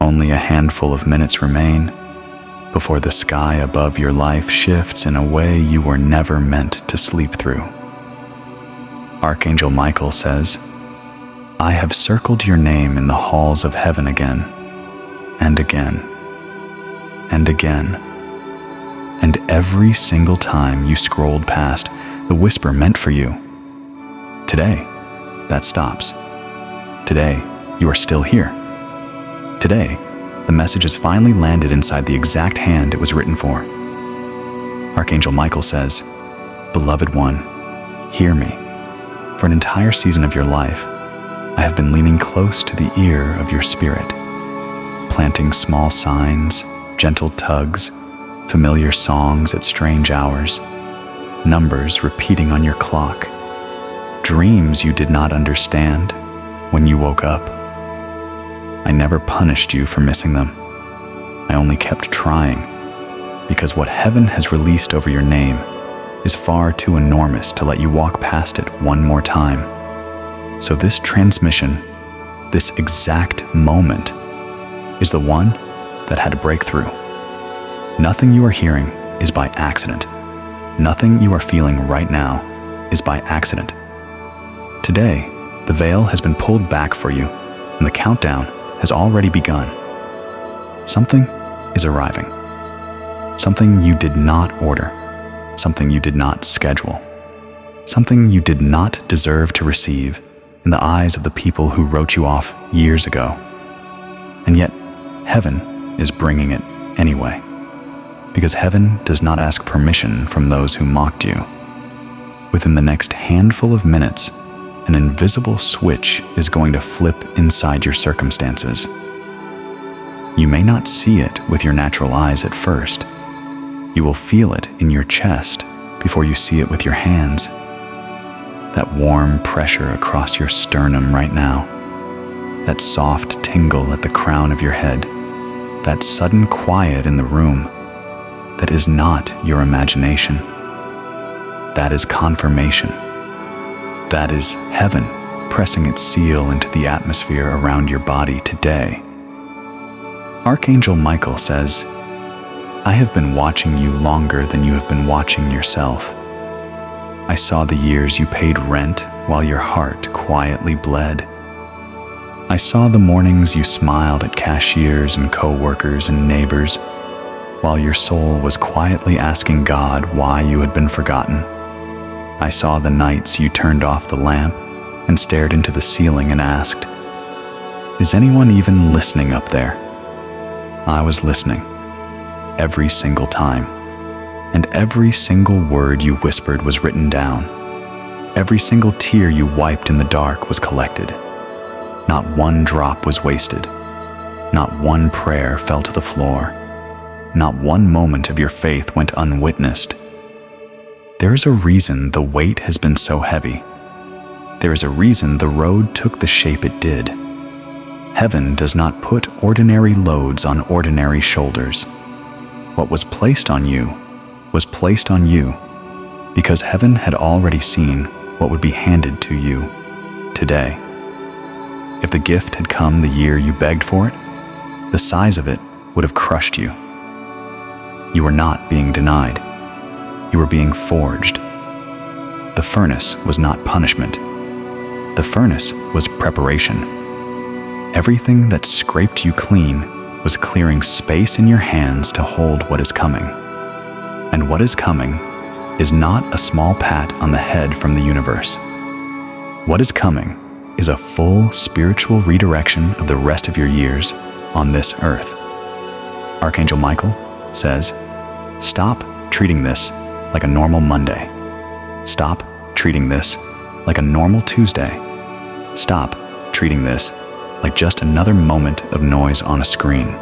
Only a handful of minutes remain before the sky above your life shifts in a way you were never meant to sleep through. Archangel Michael says, "I have circled your name in the halls of heaven again, and again, and again." And every single time you scrolled past the whisper meant for you, today, that stops. Today, you are still here. Today, the message has finally landed inside the exact hand it was written for. Archangel Michael says, "Beloved one, hear me. For an entire season of your life, I have been leaning close to the ear of your spirit, planting small signs, gentle tugs, familiar songs at strange hours, numbers repeating on your clock, dreams you did not understand when you woke up. I never punished you for missing them. I only kept trying, because what heaven has released over your name is far too enormous to let you walk past it one more time. So this transmission, this exact moment, is the one that had a breakthrough. Nothing you are hearing is by accident. Nothing you are feeling right now is by accident. Today, the veil has been pulled back for you, and the countdown has already begun. Something is arriving. Something you did not order. Something you did not schedule. Something you did not deserve to receive in the eyes of the people who wrote you off years ago. And yet, heaven is bringing it anyway. Because heaven does not ask permission from those who mocked you. Within the next handful of minutes, an invisible switch is going to flip inside your circumstances. You may not see it with your natural eyes at first. You will feel it in your chest before you see it with your hands. That warm pressure across your sternum right now. That soft tingle at the crown of your head. That sudden quiet in the room. That is not your imagination. That is confirmation. That is heaven pressing its seal into the atmosphere around your body today. Archangel Michael says, "I have been watching you longer than you have been watching yourself. I saw the years you paid rent while your heart quietly bled. I saw the mornings you smiled at cashiers and co-workers and neighbors, while your soul was quietly asking God why you had been forgotten. I saw the nights you turned off the lamp and stared into the ceiling and asked, 'Is anyone even listening up there?' I was listening, every single time, and every single word you whispered was written down. Every single tear you wiped in the dark was collected. Not one drop was wasted. Not one prayer fell to the floor. Not one moment of your faith went unwitnessed. There is a reason the weight has been so heavy. There is a reason the road took the shape it did. Heaven does not put ordinary loads on ordinary shoulders. What was placed on you was placed on you because heaven had already seen what would be handed to you today. If the gift had come the year you begged for it, the size of it would have crushed you. You were not being denied. You were being forged. The furnace was not punishment. The furnace was preparation. Everything that scraped you clean was clearing space in your hands to hold what is coming. And what is coming is not a small pat on the head from the universe. What is coming is a full spiritual redirection of the rest of your years on this earth. Archangel Michael says, "Stop treating this like a normal Monday. Stop treating this like a normal Tuesday. Stop treating this like just another moment of noise on a screen.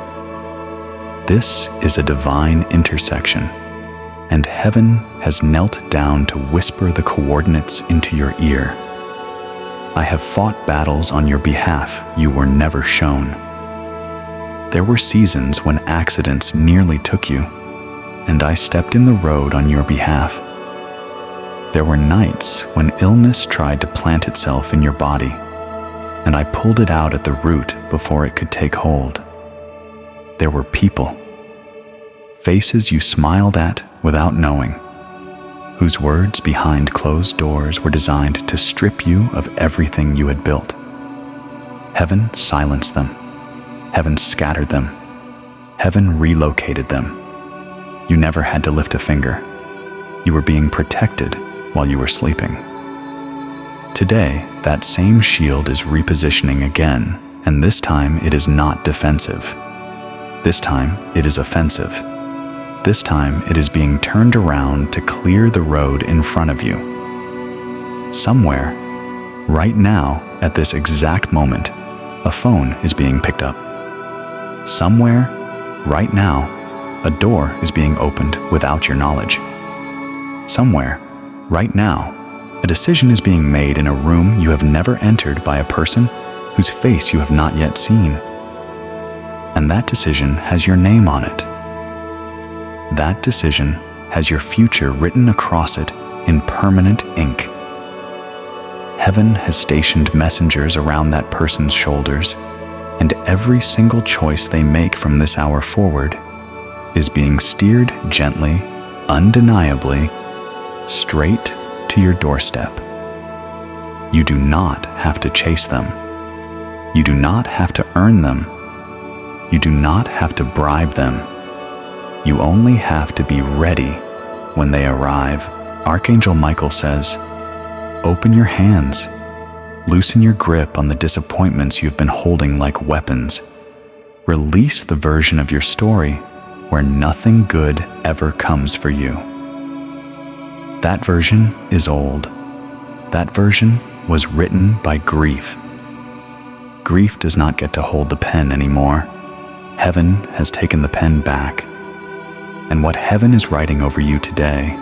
This is a divine intersection, and heaven has knelt down to whisper the coordinates into your ear. I have fought battles on your behalf you were never shown. There were seasons when accidents nearly took you, and I stepped in the road on your behalf. There were nights when illness tried to plant itself in your body, and I pulled it out at the root before it could take hold. there were people. Faces you smiled at without knowing, whose words behind closed doors were designed to strip you of everything you had built. Heaven silenced them. Heaven scattered them. Heaven relocated them. You never had to lift a finger. You were being protected while you were sleeping. Today, that same shield is repositioning again, and this time it is not defensive. This time it is offensive. This time it is being turned around to clear the road in front of you. Somewhere, right now, at this exact moment, a phone is being picked up. Somewhere, right now, a door is being opened without your knowledge. Somewhere, right now, a decision is being made in a room you have never entered by a person whose face you have not yet seen. And that decision has your name on it. That decision has your future written across it in permanent ink. Heaven has stationed messengers around that person's shoulders, and every single choice they make from this hour forward is being steered gently, undeniably, straight to your doorstep. You do not have to chase them. You do not have to earn them. You do not have to bribe them. You only have to be ready when they arrive. Archangel Michael says, "Open your hands. Loosen your grip on the disappointments you've been holding like weapons. Release the version of your story where nothing good ever comes for you." That version is old. That version was written by grief. Grief does not get to hold the pen anymore. Heaven has taken the pen back. And what heaven is writing over you today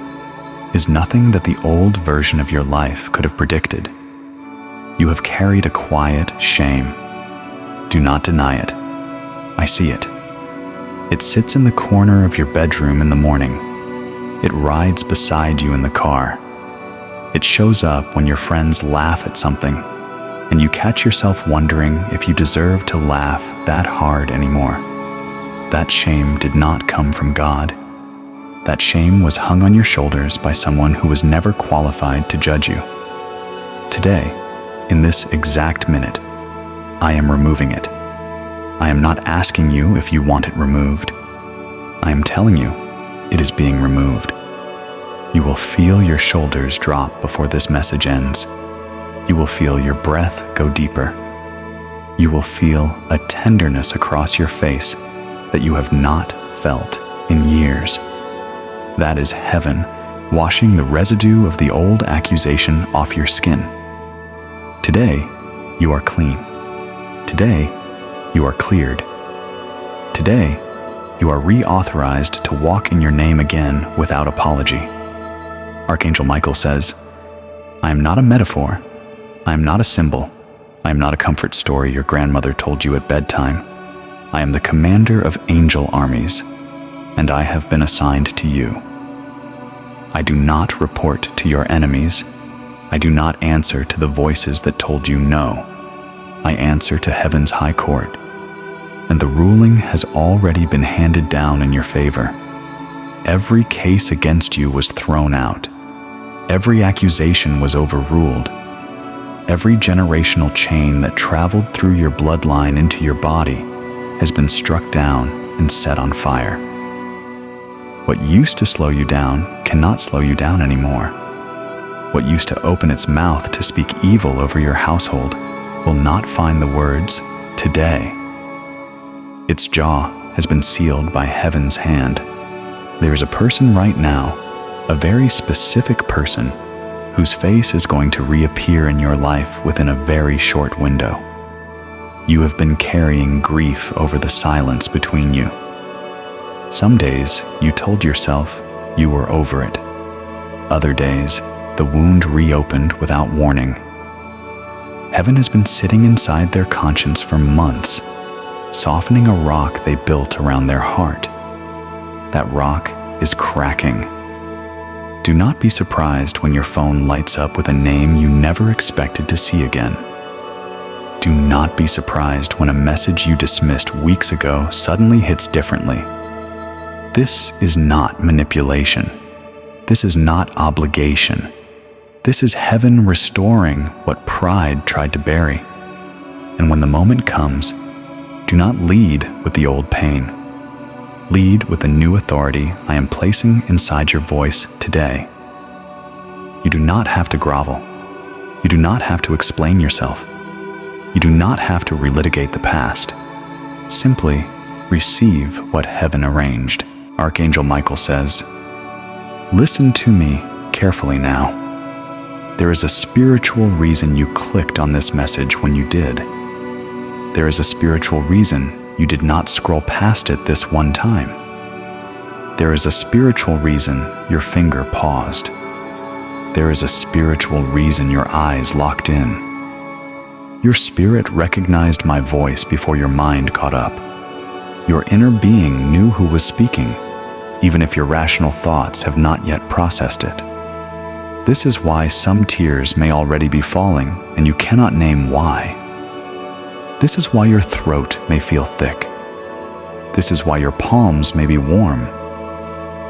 is nothing that the old version of your life could have predicted. You have carried a quiet shame. Do not deny it. I see it. It sits in the corner of your bedroom in the morning. It rides beside you in the car. It shows up when your friends laugh at something, and you catch yourself wondering if you deserve to laugh that hard anymore. That shame did not come from God. That shame was hung on your shoulders by someone who was never qualified to judge you. Today, in this exact minute, I am removing it. I am not asking you if you want it removed. I am telling you, it is being removed. You will feel your shoulders drop before this message ends. You will feel your breath go deeper. You will feel a tenderness across your face that you have not felt in years. That is heaven washing the residue of the old accusation off your skin. Today, you are clean. Today, you are cleared. Today, you are reauthorized to walk in your name again without apology. Archangel Michael says, "I am not a metaphor. I am not a symbol. I am not a comfort story your grandmother told you at bedtime. I am the commander of angel armies, and I have been assigned to you. I do not report to your enemies. I do not answer to the voices that told you no. I answer to heaven's high court, and the ruling has already been handed down in your favor. Every case against you was thrown out. Every accusation was overruled. Every generational chain that traveled through your bloodline into your body has been struck down and set on fire. What used to slow you down cannot slow you down anymore. What used to open its mouth to speak evil over your household will not find the words, "today." Its jaw has been sealed by heaven's hand. There is a person right now, a very specific person, whose face is going to reappear in your life within a very short window. You have been carrying grief over the silence between you. Some days you told yourself you were over it. Other days, the wound reopened without warning. Heaven has been sitting inside their conscience for months, softening a rock they built around their heart. That rock is cracking. Do not be surprised when your phone lights up with a name you never expected to see again. Do not be surprised when a message you dismissed weeks ago suddenly hits differently. This is not manipulation. This is not obligation. This is heaven restoring what pride tried to bury. And when the moment comes, do not lead with the old pain. Lead with the new authority I am placing inside your voice today. You do not have to grovel. You do not have to explain yourself. You do not have to relitigate the past. Simply receive what heaven arranged. Archangel Michael says, "Listen to me carefully now. There is a spiritual reason you clicked on this message when you did. There is a spiritual reason you did not scroll past it this one time. There is a spiritual reason your finger paused. There is a spiritual reason your eyes locked in. Your spirit recognized my voice before your mind caught up. Your inner being knew who was speaking, even if your rational thoughts have not yet processed it. This is why some tears may already be falling and you cannot name why. This is why your throat may feel thick. This is why your palms may be warm.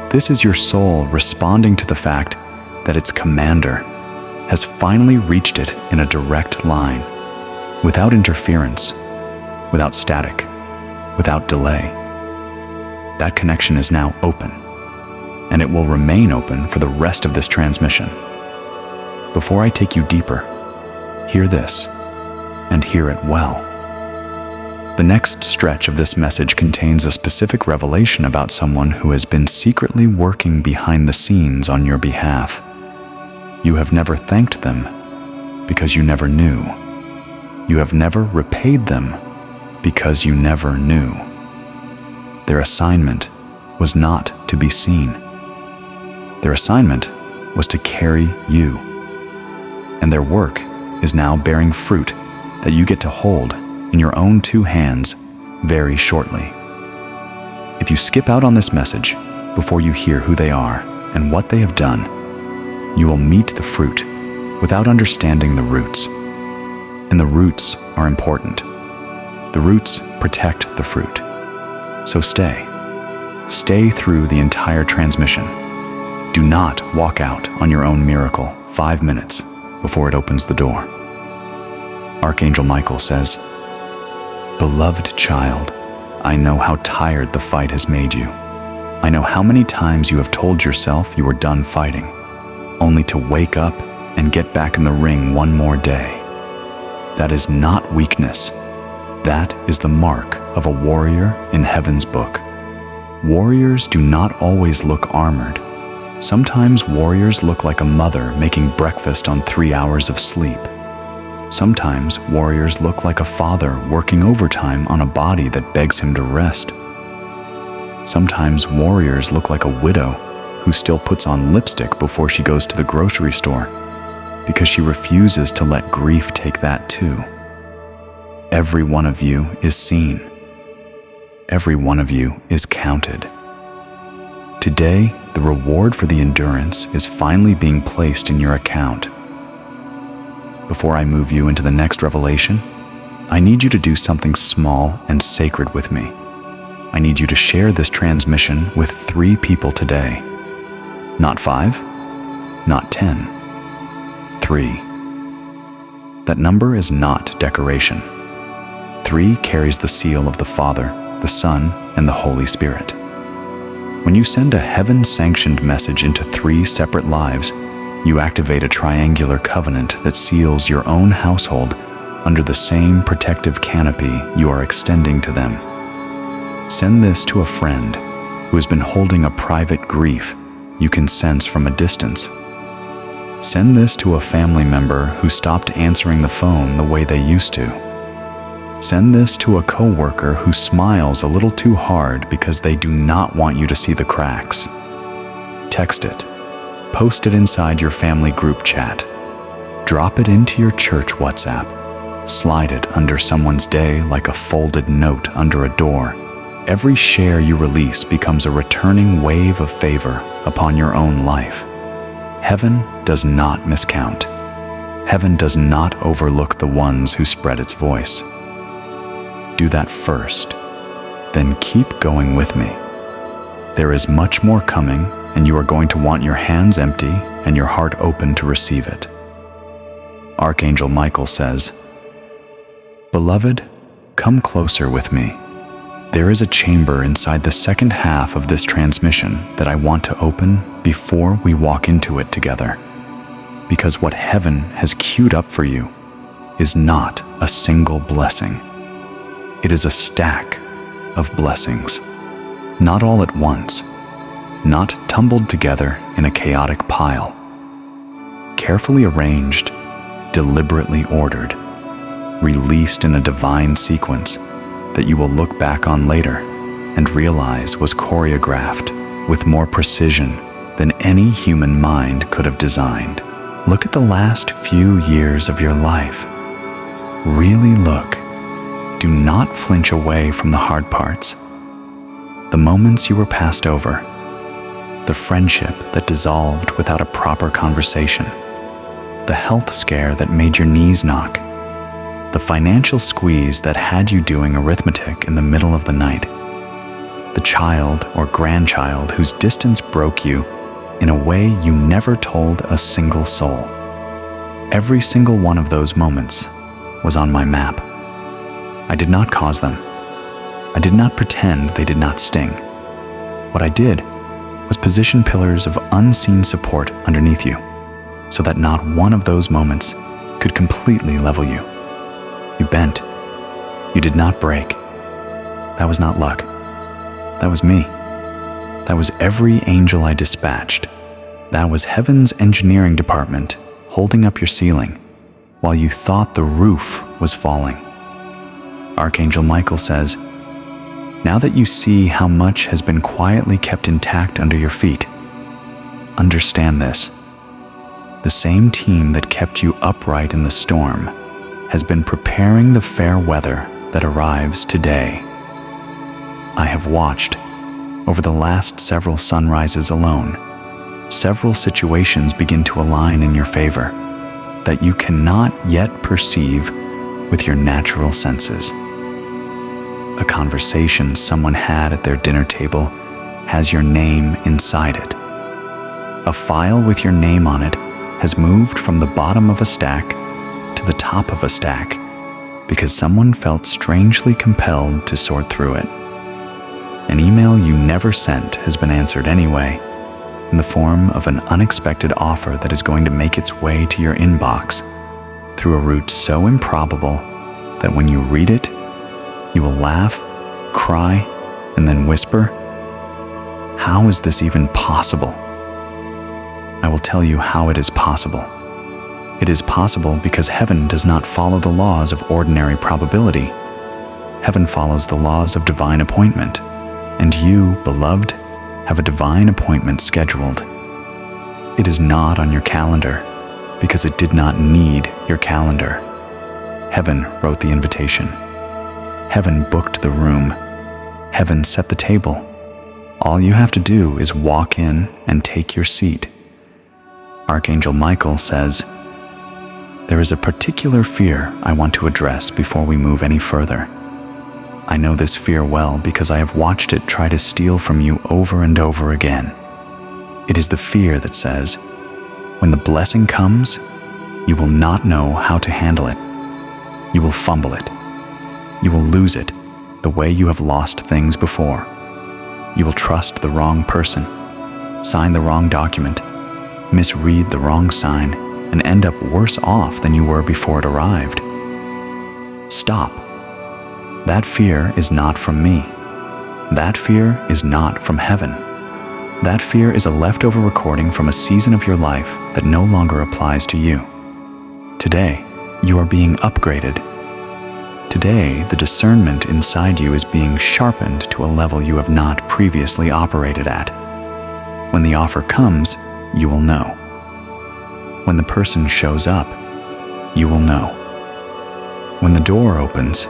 This is your soul responding to the fact that its commander has finally reached it in a direct line, without interference, without static, without delay. That connection is now open, and it will remain open for the rest of this transmission. Before I take you deeper, hear this, and hear it well. The next stretch of this message contains a specific revelation about someone who has been secretly working behind the scenes on your behalf. You have never thanked them because you never knew. You have never repaid them because you never knew. Their assignment was not to be seen. Their assignment was to carry you. And their work is now bearing fruit that you get to hold in your own two hands very shortly. If you skip out on this message before you hear who they are and what they have done, you will meet the fruit without understanding the roots. And the roots are important. The roots protect the fruit. So stay. Stay through the entire transmission. Do not walk out on your own miracle 5 minutes before it opens the door. Archangel Michael says, "Beloved child, I know how tired the fight has made you. I know how many times you have told yourself you were done fighting, only to wake up and get back in the ring one more day. That is not weakness. That is the mark of a warrior in heaven's book. Warriors do not always look armored. Sometimes warriors look like a mother making breakfast on 3 hours of sleep. Sometimes warriors look like a father working overtime on a body that begs him to rest. Sometimes warriors look like a widow who still puts on lipstick before she goes to the grocery store because she refuses to let grief take that too. Every one of you is seen. Every one of you is counted. Today, the reward for the endurance is finally being placed in your account. Before I move you into the next revelation, I need you to do something small and sacred with me. I need you to share this transmission with 3 people today. Not 5, not 10, 3. That number is not decoration. 3 carries the seal of the Father, the Son, and the Holy Spirit. When you send a heaven-sanctioned message into 3 separate lives, you activate a triangular covenant that seals your own household under the same protective canopy you are extending to them. Send this to a friend who has been holding a private grief you can sense from a distance. Send this to a family member who stopped answering the phone the way they used to. Send this to a coworker who smiles a little too hard because they do not want you to see the cracks. Text it. Post it inside your family group chat. Drop it into your church WhatsApp. Slide it under someone's day like a folded note under a door. Every share you release becomes a returning wave of favor upon your own life. Heaven does not miscount. Heaven does not overlook the ones who spread its voice. Do that first, then keep going with me. There is much more coming, and you are going to want your hands empty and your heart open to receive it. Archangel Michael says, "Beloved, come closer with me. There is a chamber inside the second half of this transmission that I want to open before we walk into it together. Because what heaven has queued up for you is not a single blessing. It is a stack of blessings, not all at once, not tumbled together in a chaotic pile. Carefully arranged, deliberately ordered, released in a divine sequence that you will look back on later and realize was choreographed with more precision than any human mind could have designed. Look at the last few years of your life. Really look. Do not flinch away from the hard parts. The moments you were passed over, the friendship that dissolved without a proper conversation, the health scare that made your knees knock, the financial squeeze that had you doing arithmetic in the middle of the night, the child or grandchild whose distance broke you in a way you never told a single soul. Every single one of those moments was on my map. I did not cause them. I did not pretend they did not sting. What I did was position pillars of unseen support underneath you, so that not one of those moments could completely level you. You bent. You did not break. That was not luck. That was me. That was every angel I dispatched. That was heaven's engineering department holding up your ceiling while you thought the roof was falling. Archangel Michael says, "Now that you see how much has been quietly kept intact under your feet, understand this. The same team that kept you upright in the storm has been preparing the fair weather that arrives today. I have watched, over the last several sunrises alone, several situations begin to align in your favor that you cannot yet perceive with your natural senses. A conversation someone had at their dinner table has your name inside it. A file with your name on it has moved from the bottom of a stack to the top of a stack because someone felt strangely compelled to sort through it. An email you never sent has been answered anyway, in the form of an unexpected offer that is going to make its way to your inbox through a route so improbable that when you read it, you will laugh, cry, and then whisper, "How is this even possible?" I will tell you how it is possible. It is possible because heaven does not follow the laws of ordinary probability. Heaven follows the laws of divine appointment, and you, beloved, have a divine appointment scheduled. It is not on your calendar because it did not need your calendar. Heaven wrote the invitation. Heaven booked the room. Heaven set the table. All you have to do is walk in and take your seat. Archangel Michael says, "There is a particular fear I want to address before we move any further. I know this fear well because I have watched it try to steal from you over and over again. It is the fear that says, when the blessing comes, you will not know how to handle it. You will fumble it. You will lose it the way you have lost things before. You will trust the wrong person, sign the wrong document, misread the wrong sign, and end up worse off than you were before it arrived. Stop. That fear is not from me. That fear is not from heaven. That fear is a leftover recording from a season of your life that no longer applies to you. Today, you are being upgraded. Today, the discernment inside you is being sharpened to a level you have not previously operated at. When the offer comes, you will know. When the person shows up, you will know. When the door opens,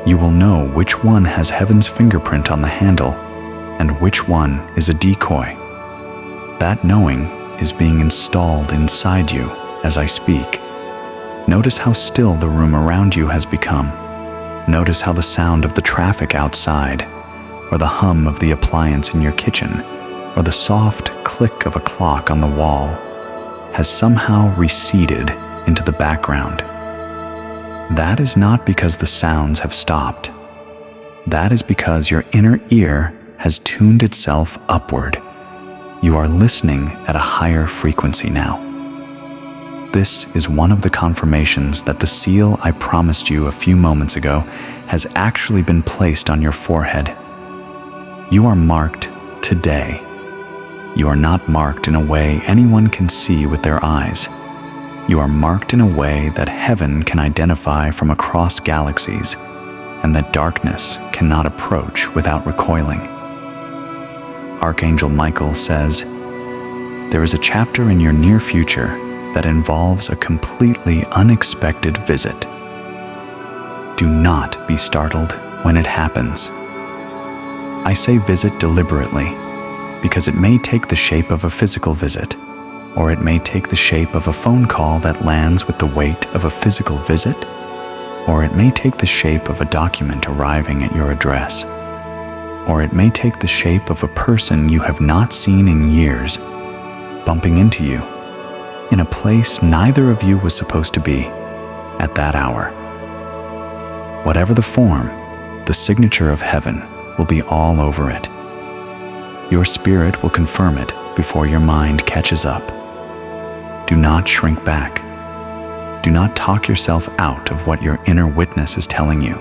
you will know which one has heaven's fingerprint on the handle and which one is a decoy. That knowing is being installed inside you as I speak. Notice how still the room around you has become. Notice how the sound of the traffic outside, or the hum of the appliance in your kitchen, or the soft click of a clock on the wall, has somehow receded into the background. That is not because the sounds have stopped. That is because your inner ear has tuned itself upward. You are listening at a higher frequency now. This is one of the confirmations that the seal I promised you a few moments ago has actually been placed on your forehead. You are marked today. You are not marked in a way anyone can see with their eyes. You are marked in a way that heaven can identify from across galaxies, and that darkness cannot approach without recoiling. Archangel Michael says, "There is a chapter in your near future that involves a completely unexpected visit. Do not be startled when it happens." I say visit deliberately because it may take the shape of a physical visit, or it may take the shape of a phone call that lands with the weight of a physical visit, or it may take the shape of a document arriving at your address, or it may take the shape of a person you have not seen in years bumping into you in a place neither of you was supposed to be at that hour. Whatever the form, the signature of heaven will be all over it. Your spirit will confirm it before your mind catches up. Do not shrink back. Do not talk yourself out of what your inner witness is telling you.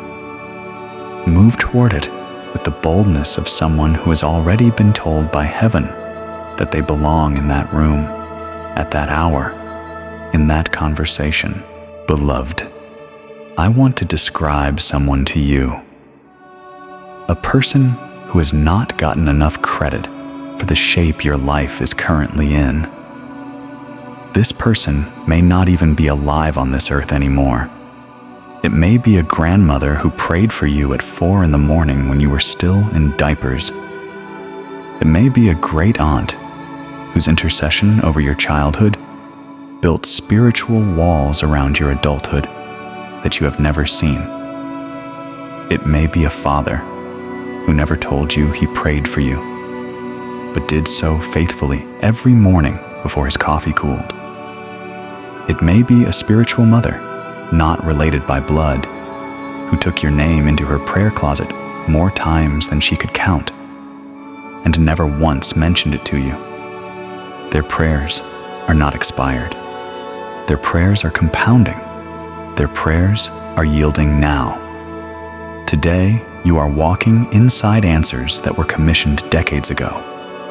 Move toward it with the boldness of someone who has already been told by heaven that they belong in that room, at that hour, in that conversation. Beloved, I want to describe someone to you. A person who has not gotten enough credit for the shape your life is currently in. This person may not even be alive on this earth anymore. It may be a grandmother who prayed for you at 4 a.m. when you were still in diapers. It may be a great aunt whose intercession over your childhood built spiritual walls around your adulthood that you have never seen. It may be a father who never told you he prayed for you, but did so faithfully every morning before his coffee cooled. It may be a spiritual mother, not related by blood, who took your name into her prayer closet more times than she could count, and never once mentioned it to you. Their prayers are not expired. Their prayers are compounding. Their prayers are yielding now. Today, you are walking inside answers that were commissioned decades ago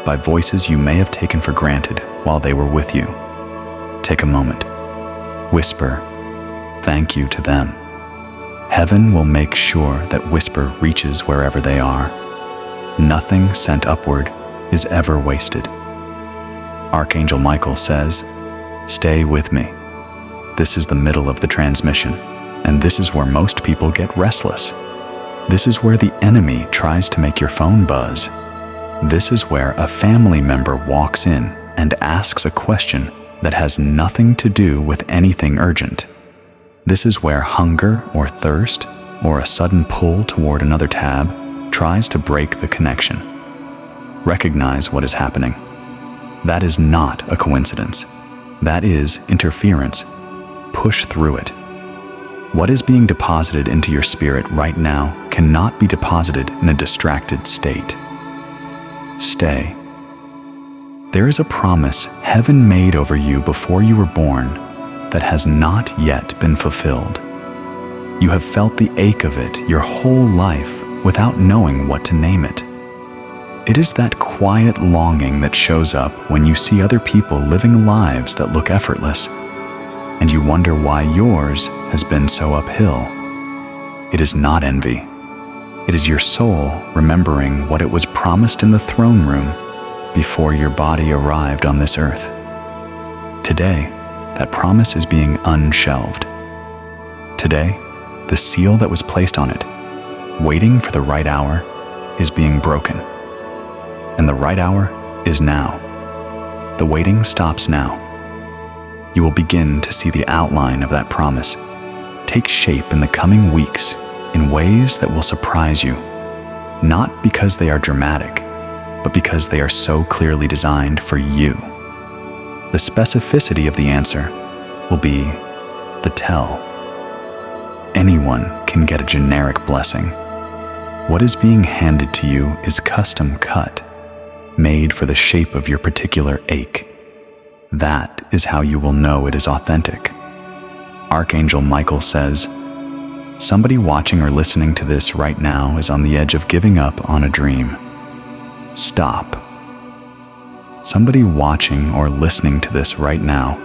by voices you may have taken for granted while they were with you. Take a moment. Whisper thank you to them. Heaven will make sure that whisper reaches wherever they are. Nothing sent upward is ever wasted. Archangel Michael says, "Stay with me." This is the middle of the transmission, and this is where most people get restless. This is where the enemy tries to make your phone buzz. This is where a family member walks in and asks a question that has nothing to do with anything urgent. This is where hunger or thirst or a sudden pull toward another tab tries to break the connection. Recognize what is happening. That is not a coincidence. That is interference. Push through it. What is being deposited into your spirit right now cannot be deposited in a distracted state. Stay. There is a promise heaven made over you before you were born that has not yet been fulfilled. You have felt the ache of it your whole life without knowing what to name it. It is that quiet longing that shows up when you see other people living lives that look effortless, and you wonder why yours has been so uphill. It is not envy. It is your soul remembering what it was promised in the throne room before your body arrived on this earth. Today, that promise is being unshelved. Today, the seal that was placed on it, waiting for the right hour, is being broken. And the right hour is now. The waiting stops now. you will begin to see the outline of that promise take shape in the coming weeks in ways that will surprise you, not because they are dramatic, but because they are so clearly designed for you. The specificity of the answer will be the tell. Anyone can get a generic blessing. What is being handed to you is custom cut, made for the shape of your particular ache. That is how you will know it is authentic. Archangel Michael says, somebody watching or listening to this right now is on the edge of giving up on a dream. Stop. Somebody watching or listening to this right now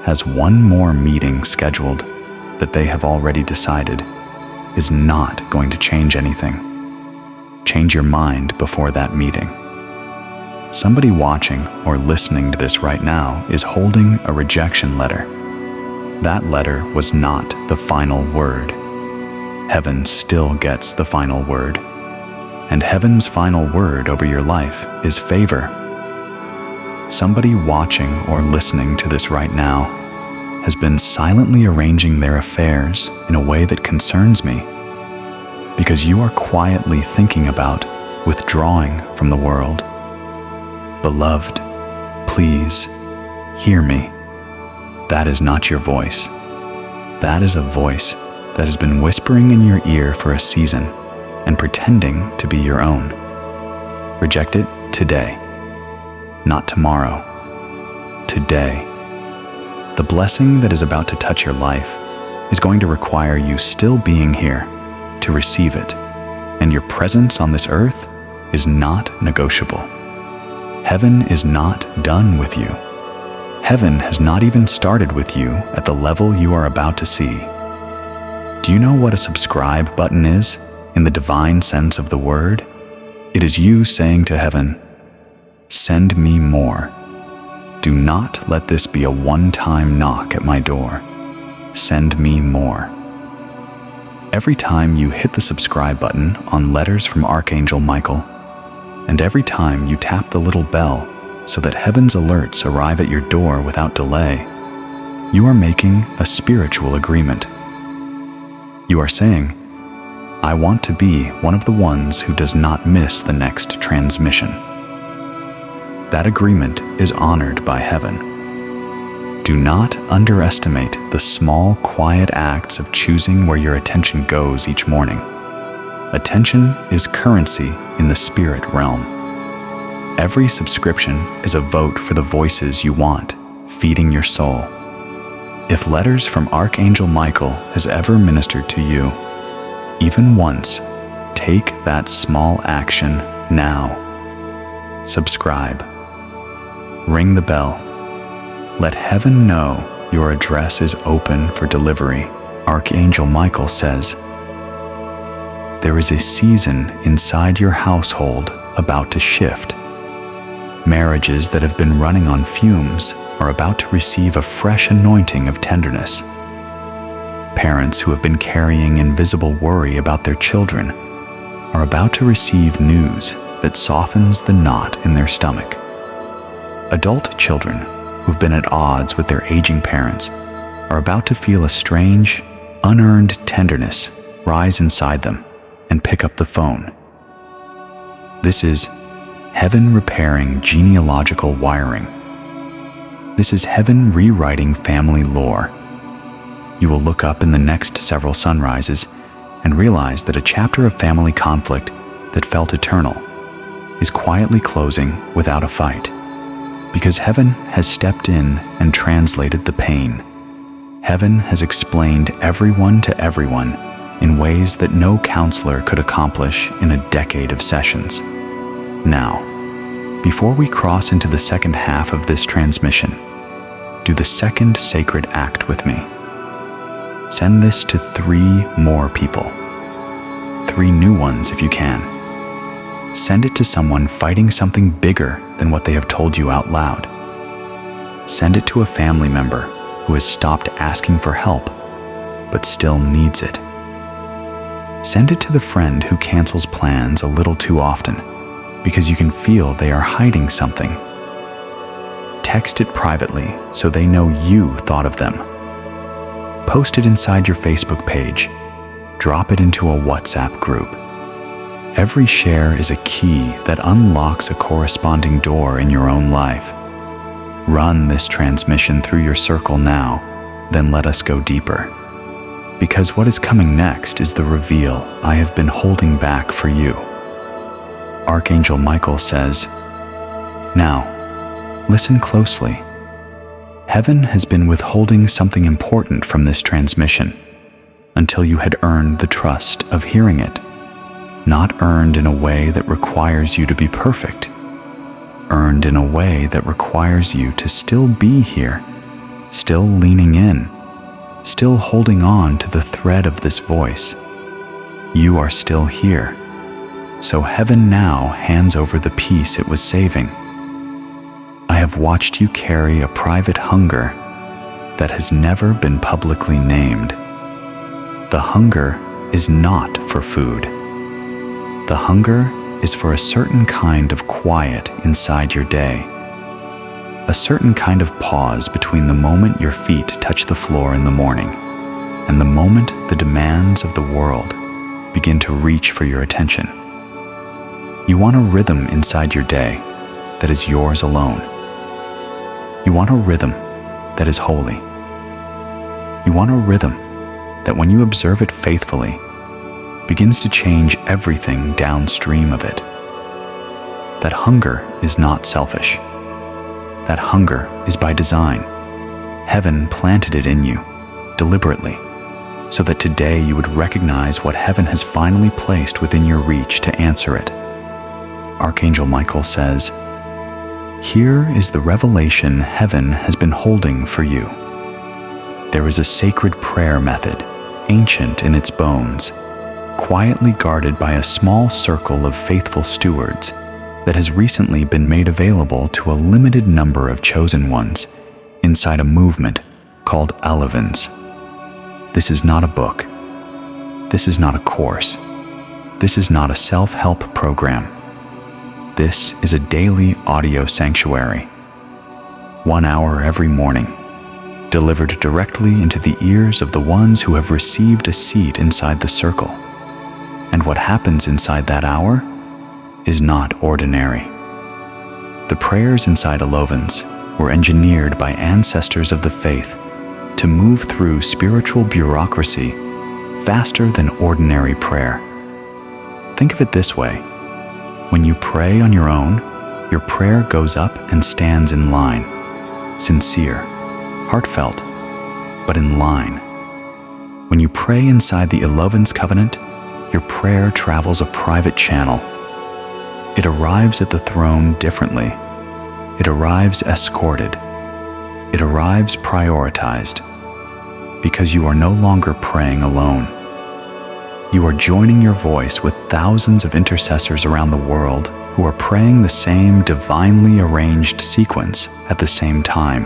has one more meeting scheduled that they have already decided is not going to change anything. Change your mind before that meeting. Somebody watching or listening to this right now is holding a rejection letter. That letter was not the final word. Heaven still gets the final word. And heaven's final word over your life is favor. Somebody watching or listening to this right now has been silently arranging their affairs in a way that concerns me, because you are quietly thinking about withdrawing from the world. Beloved, please hear me. That is not your voice. That is a voice that has been whispering in your ear for a season and pretending to be your own. Reject it today, not tomorrow. Today. The blessing that is about to touch your life is going to require you still being here to receive it, and your presence on this earth is not negotiable. Heaven is not done with you. Heaven has not even started with you at the level you are about to see. Do you know what a subscribe button is in the divine sense of the word? It is you saying to heaven, send me more. Do not let this be a one-time knock at my door. Send me more. Every time you hit the subscribe button on Letters from Archangel Michael, and every time you tap the little bell so that heaven's alerts arrive at your door without delay, you are making a spiritual agreement. You are saying, I want to be one of the ones who does not miss the next transmission. That agreement is honored by heaven. Do not underestimate the small, quiet acts of choosing where your attention goes each morning. Attention is currency in the spirit realm. Every subscription is a vote for the voices you want, feeding your soul. If Letters from Archangel Michael has ever ministered to you, even once, take that small action now. Subscribe. Ring the bell. Let heaven know your address is open for delivery. Archangel Michael says, there is a season inside your household about to shift. Marriages that have been running on fumes are about to receive a fresh anointing of tenderness. Parents who have been carrying invisible worry about their children are about to receive news that softens the knot in their stomach. Adult children who've been at odds with their aging parents are about to feel a strange, unearned tenderness rise inside them and pick up the phone. This is heaven repairing genealogical wiring. This is heaven rewriting family lore. You will look up in the next several sunrises and realize that a chapter of family conflict that felt eternal is quietly closing without a fight, because heaven has stepped in and translated the pain. Heaven has explained everyone to everyone in ways that no counselor could accomplish in a decade of sessions. Now, before we cross into the second half of this transmission, do the second sacred act with me. Send this to 3 more people. 3 new ones if you can. Send it to someone fighting something bigger than what they have told you out loud. Send it to a family member who has stopped asking for help, but still needs it. Send it to the friend who cancels plans a little too often because you can feel they are hiding something. Text it privately so they know you thought of them. Post it inside your Facebook page. Drop it into a WhatsApp group. Every share is a key that unlocks a corresponding door in your own life. Run this transmission through your circle now, then let us go deeper. Because what is coming next is the reveal I have been holding back for you. Archangel Michael says, "Now, listen closely. Heaven has been withholding something important from this transmission until you had earned the trust of hearing it. Not earned in a way that requires you to be perfect. Earned in a way that requires you to still be here, still leaning in, still holding on to the thread of this voice. You are still here. So heaven now hands over the peace it was saving. I have watched you carry a private hunger that has never been publicly named. The hunger is not for food. The hunger is for a certain kind of quiet inside your day. A certain kind of pause between the moment your feet touch the floor in the morning and the moment the demands of the world begin to reach for your attention. You want a rhythm inside your day that is yours alone. You want a rhythm that is holy. You want a rhythm that when you observe it faithfully, begins to change everything downstream of it. That hunger is not selfish. That hunger is by design. Heaven planted it in you, deliberately, so that today you would recognize what heaven has finally placed within your reach to answer it. Archangel Michael says, "Here is the revelation heaven has been holding for you. There is a sacred prayer method, ancient in its bones, quietly guarded by a small circle of faithful stewards, that has recently been made available to a limited number of chosen ones inside a movement called Elevens. This is not a book. This is not a course. This is not a self-help program. This is a daily audio sanctuary. 1 hour every morning, delivered directly into the ears of the ones who have received a seat inside the circle. And what happens inside that hour is not ordinary. The prayers inside Elevens were engineered by ancestors of the faith to move through spiritual bureaucracy faster than ordinary prayer. Think of it this way. When you pray on your own, your prayer goes up and stands in line, sincere, heartfelt, but in line. When you pray inside the Elevens covenant, your prayer travels a private channel. It arrives at the throne differently. It arrives escorted. It arrives prioritized, because you are no longer praying alone. You are joining your voice with thousands of intercessors around the world who are praying the same divinely arranged sequence at the same time.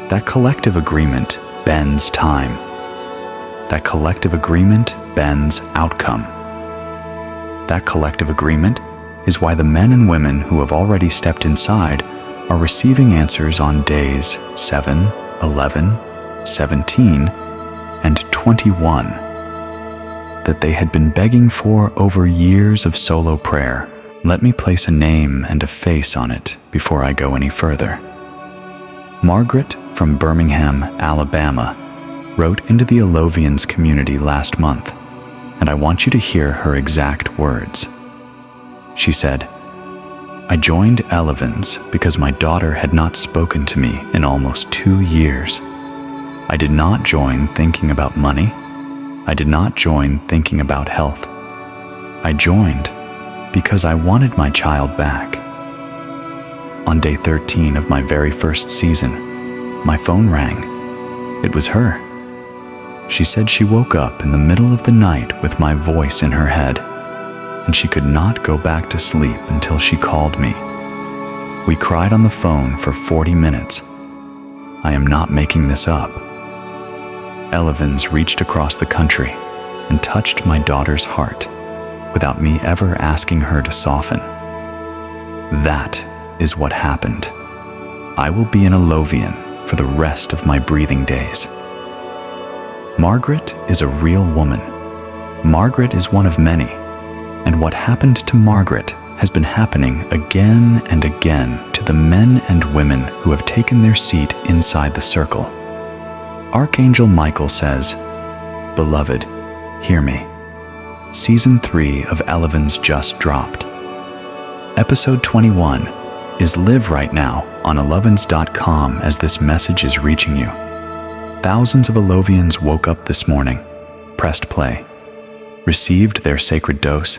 That collective agreement bends time. That collective agreement bends outcome. That collective agreement is why the men and women who have already stepped inside are receiving answers on days 7, 11, 17, and 21 that they had been begging for over years of solo prayer. Let me place a name and a face on it before I go any further. Margaret from Birmingham, Alabama, wrote into the Elovians community last month, and I want you to hear her exact words. She said, "I joined Elevens because my daughter had not spoken to me in almost 2 years. I did not join thinking about money. I did not join thinking about health. I joined because I wanted my child back. On day 13 of my very first season, my phone rang. It was her. She said she woke up in the middle of the night with my voice in her head, and she could not go back to sleep until she called me. We cried on the phone for 40 minutes. I am not making this up. Elevens reached across the country and touched my daughter's heart without me ever asking her to soften. That is what happened. I will be an Alovian for the rest of my breathing days. Margaret is a real woman. Margaret is one of many, and what happened to Margaret has been happening again and again to the men and women who have taken their seat inside the circle. Archangel Michael says, "Beloved, hear me." Season 3 of Elevens just dropped. Episode 21 is live right now on elevens.com as this message is reaching you. Thousands of Alovians woke up this morning, pressed play, received their sacred dose,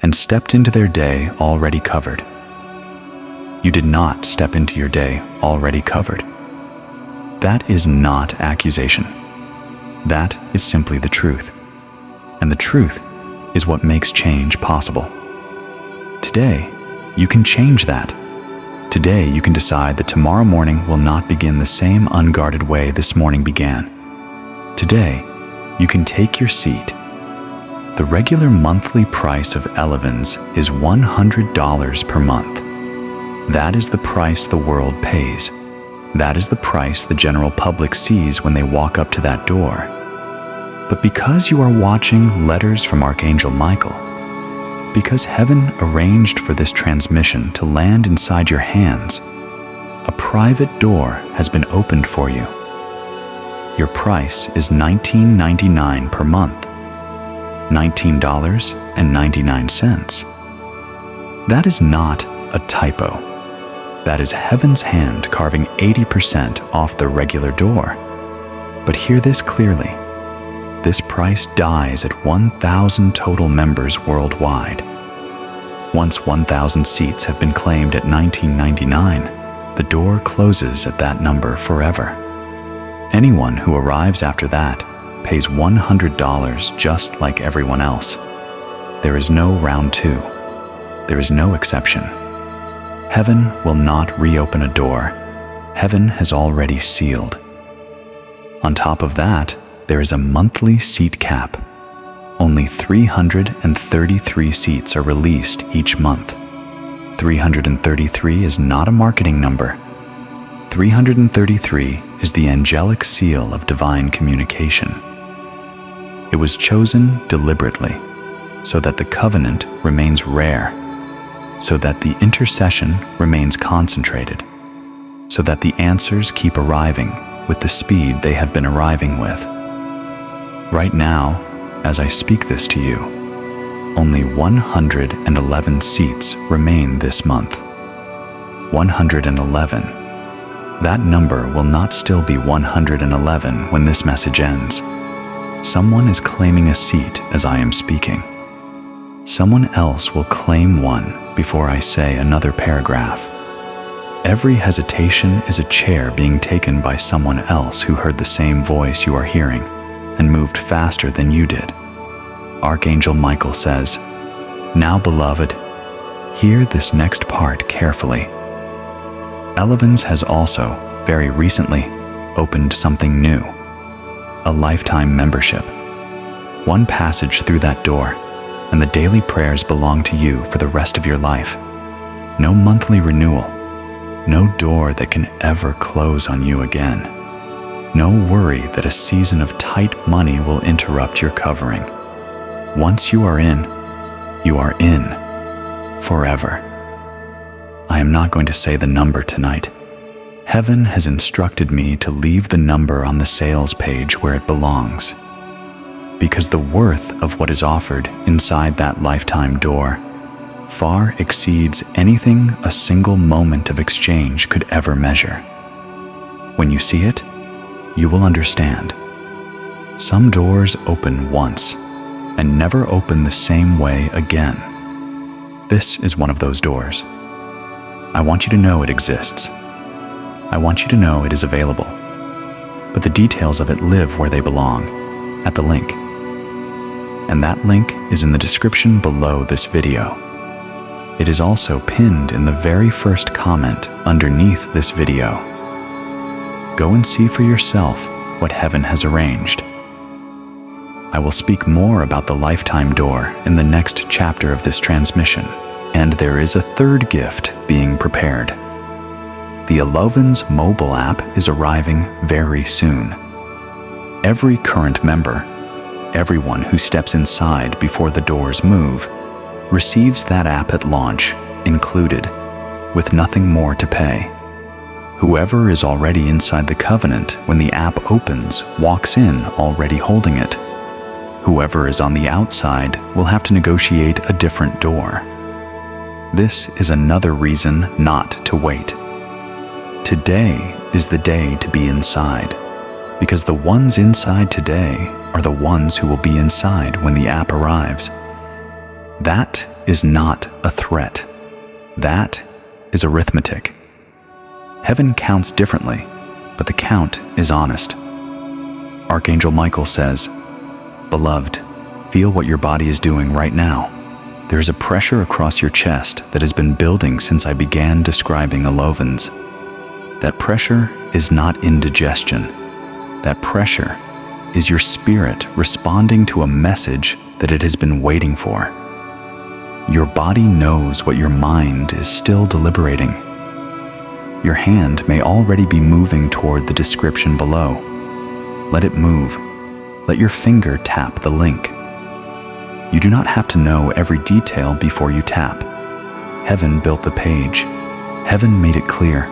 and stepped into their day already covered. You did not step into your day already covered. That is not accusation. That is simply the truth. And the truth is what makes change possible. Today, you can change that. Today, you can decide that tomorrow morning will not begin the same unguarded way this morning began. Today, you can take your seat. The regular monthly price of Elevens is $100 per month. That is the price the world pays. That is the price the general public sees when they walk up to that door. But because you are watching Letters from Archangel Michael, because heaven arranged for this transmission to land inside your hands, a private door has been opened for you. Your price is $19.99 per month. $19.99. That is not a typo. That is heaven's hand carving 80% off the regular door. But hear this clearly. This price dies at 1,000 total members worldwide. Once 1,000 seats have been claimed at $19.99, the door closes at that number forever. Anyone who arrives after that pays $100 just like everyone else. There is no round two. There is no exception. Heaven will not reopen a door. Heaven has already sealed. On top of that, there is a monthly seat cap. Only 333 seats are released each month. 333 is not a marketing number. 333 is the angelic seal of divine communication. It was chosen deliberately so that the covenant remains rare, so that the intercession remains concentrated, so that the answers keep arriving with the speed they have been arriving with. Right now, as I speak this to you, only 111 seats remain this month. 111. That number will not still be 111 when this message ends. Someone is claiming a seat as I am speaking. Someone else will claim one before I say another paragraph. Every hesitation is a chair being taken by someone else who heard the same voice you are hearing and moved faster than you did. Archangel Michael says, "Now, beloved, hear this next part carefully." Elevens has also, very recently, opened something new. A lifetime membership. One passage through that door, and the daily prayers belong to you for the rest of your life. No monthly renewal. No door that can ever close on you again. No worry that a season of tight money will interrupt your covering. Once you are in forever. I am not going to say the number tonight. Heaven has instructed me to leave the number on the sales page where it belongs, because the worth of what is offered inside that lifetime door far exceeds anything a single moment of exchange could ever measure. When you see it, you will understand. Some doors open once and never open the same way again. This is one of those doors. I want you to know it exists. I want you to know it is available. But the details of it live where they belong, at the link. And that link is in the description below this video. It is also pinned in the very first comment underneath this video. Go and see for yourself what heaven has arranged. I will speak more about the lifetime door in the next chapter of this transmission, and there is a third gift being prepared. the Elovens mobile app is arriving very soon. Every current member, everyone who steps inside before the doors move, receives that app at launch, included, with nothing more to pay. Whoever is already inside the covenant when the app opens walks in already holding it. Whoever is on the outside will have to negotiate a different door. This is another reason not to wait. Today is the day to be inside, because the ones inside today are the ones who will be inside when the app arrives. That is not a threat. That is arithmetic. Heaven counts differently, but the count is honest. Archangel Michael says, "Beloved, feel what your body is doing right now. There is a pressure across your chest that has been building since I began describing Elovens. That pressure is not indigestion. That pressure is your spirit responding to a message that it has been waiting for. Your body knows what your mind is still deliberating. Your hand may already be moving toward the description below. Let it move. Let your finger tap the link. You do not have to know every detail before you tap. Heaven built the page. Heaven made it clear.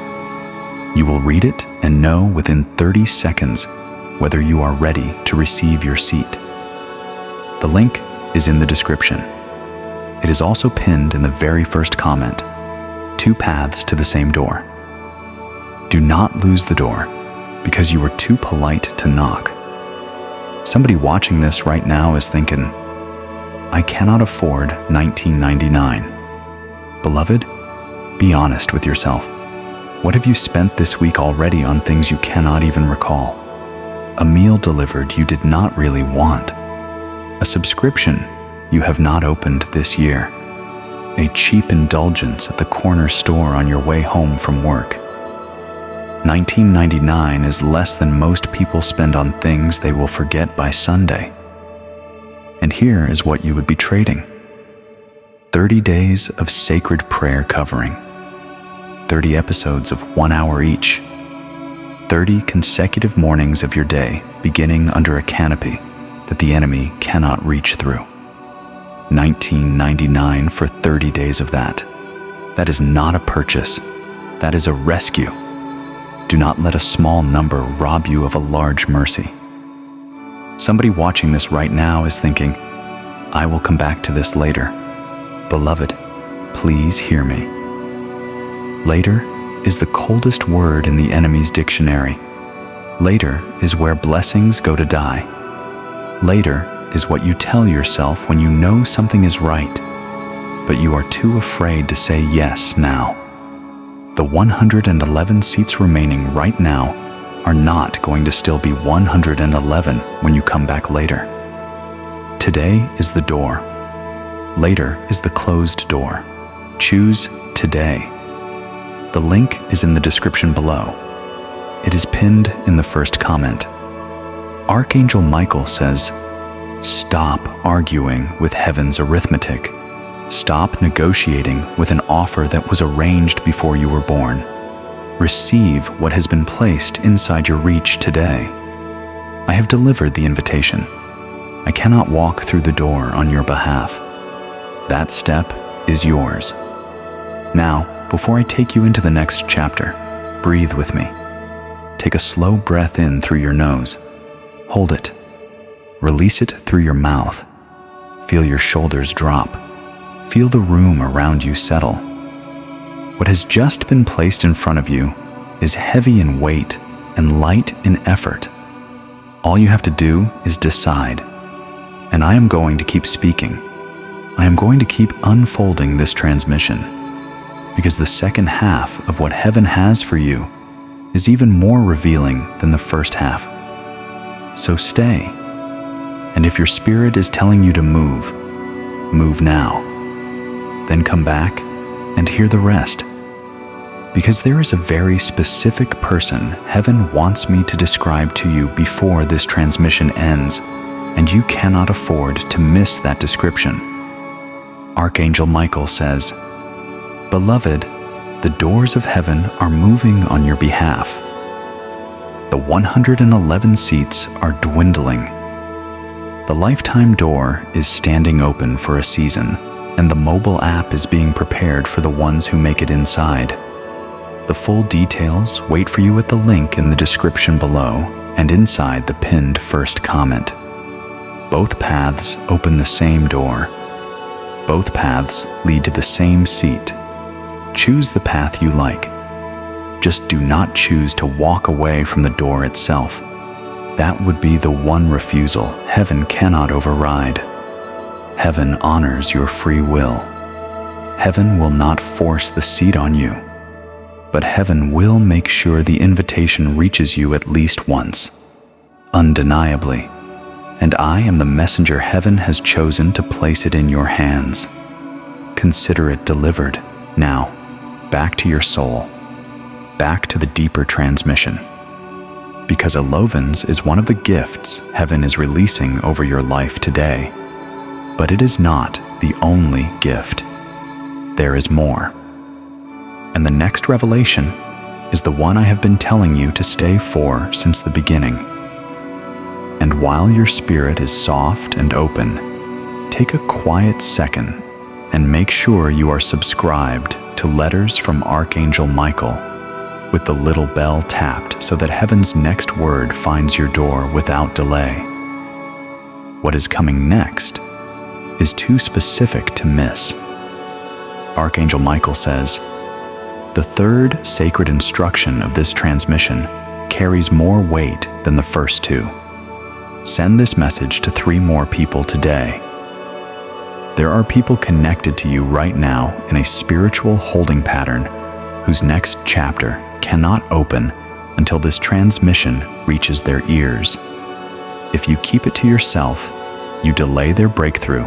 You will read it and know within 30 seconds whether you are ready to receive your seat. The link is in the description. It is also pinned in the very first comment. 2 paths to the same door. Do not lose the door because you were too polite to knock. Somebody watching this right now is thinking, I cannot afford $19.99. Beloved, be honest with yourself. What have you spent this week already on things you cannot even recall? A meal delivered you did not really want. A subscription you have not opened this year. A cheap indulgence at the corner store on your way home from work. $19.99 is less than most people spend on things they will forget by Sunday. And here is what you would be trading. 30 days of sacred prayer covering. 30 episodes of 1 hour each. 30 consecutive mornings of your day beginning under a canopy that the enemy cannot reach through. $19.99 for 30 days of that. That is not a purchase. That is a rescue. Do not let a small number rob you of a large mercy. Somebody watching this right now is thinking, I will come back to this later. Beloved, please hear me. Later is the coldest word in the enemy's dictionary. Later is where blessings go to die. Later is what you tell yourself when you know something is right, but you are too afraid to say yes now. The 111 seats remaining right now are not going to still be 111 when you come back later. Today is the door. Later is the closed door. Choose today. The link is in the description below. It is pinned in the first comment. Archangel Michael says, stop arguing with heaven's arithmetic. Stop negotiating with an offer that was arranged before you were born. Receive what has been placed inside your reach today. I have delivered the invitation. I cannot walk through the door on your behalf. That step is yours. Now, before I take you into the next chapter, breathe with me. Take a slow breath in through your nose. Hold it. Release it through your mouth. Feel your shoulders drop. Feel the room around you settle. What has just been placed in front of you is heavy in weight and light in effort. All you have to do is decide. And I am going to keep speaking. I am going to keep unfolding this transmission, because the second half of what heaven has for you is even more revealing than the first half. So stay. And if your spirit is telling you to move, move now. Then come back and hear the rest. Because there is a very specific person heaven wants me to describe to you before this transmission ends, and you cannot afford to miss that description. Archangel Michael says, Beloved, the doors of heaven are moving on your behalf. The 111 seats are dwindling. The lifetime door is standing open for a season, and the mobile app is being prepared for the ones who make it inside. The full details wait for you at the link in the description below and inside the pinned first comment. Both paths open the same door. Both paths lead to the same seat. Choose the path you like. Just do not choose to walk away from the door itself. That would be the one refusal heaven cannot override. Heaven honors your free will. Heaven will not force the seat on you, but heaven will make sure the invitation reaches you at least once, undeniably, and I am the messenger heaven has chosen to place it in your hands. Consider it delivered. Now, back to your soul, back to the deeper transmission. Because Elovens is one of the gifts heaven is releasing over your life today. But it is not the only gift. There is more. And the next revelation is the one I have been telling you to stay for since the beginning. And while your spirit is soft and open, take a quiet second and make sure you are subscribed to letters from Archangel Michael, with the little bell tapped so that heaven's next word finds your door without delay. What is coming next is too specific to miss. Archangel Michael says, "The third sacred instruction of this transmission carries more weight than the first two. Send this message to 3 more people today." There are people connected to you right now in a spiritual holding pattern whose next chapter cannot open until this transmission reaches their ears. If you keep it to yourself, you delay their breakthrough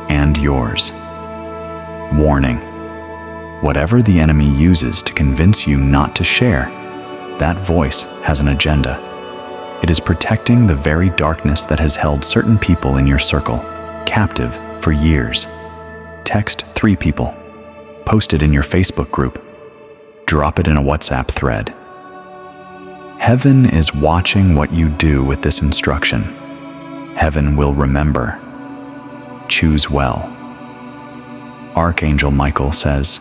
and yours. Warning: whatever the enemy uses to convince you not to share, that voice has an agenda. It is protecting the very darkness that has held certain people in your circle captive for years. Text 3 people. Post it in your Facebook group. Drop it in a WhatsApp thread. Heaven is watching what you do with this instruction. Heaven will remember. Choose well. Archangel Michael says,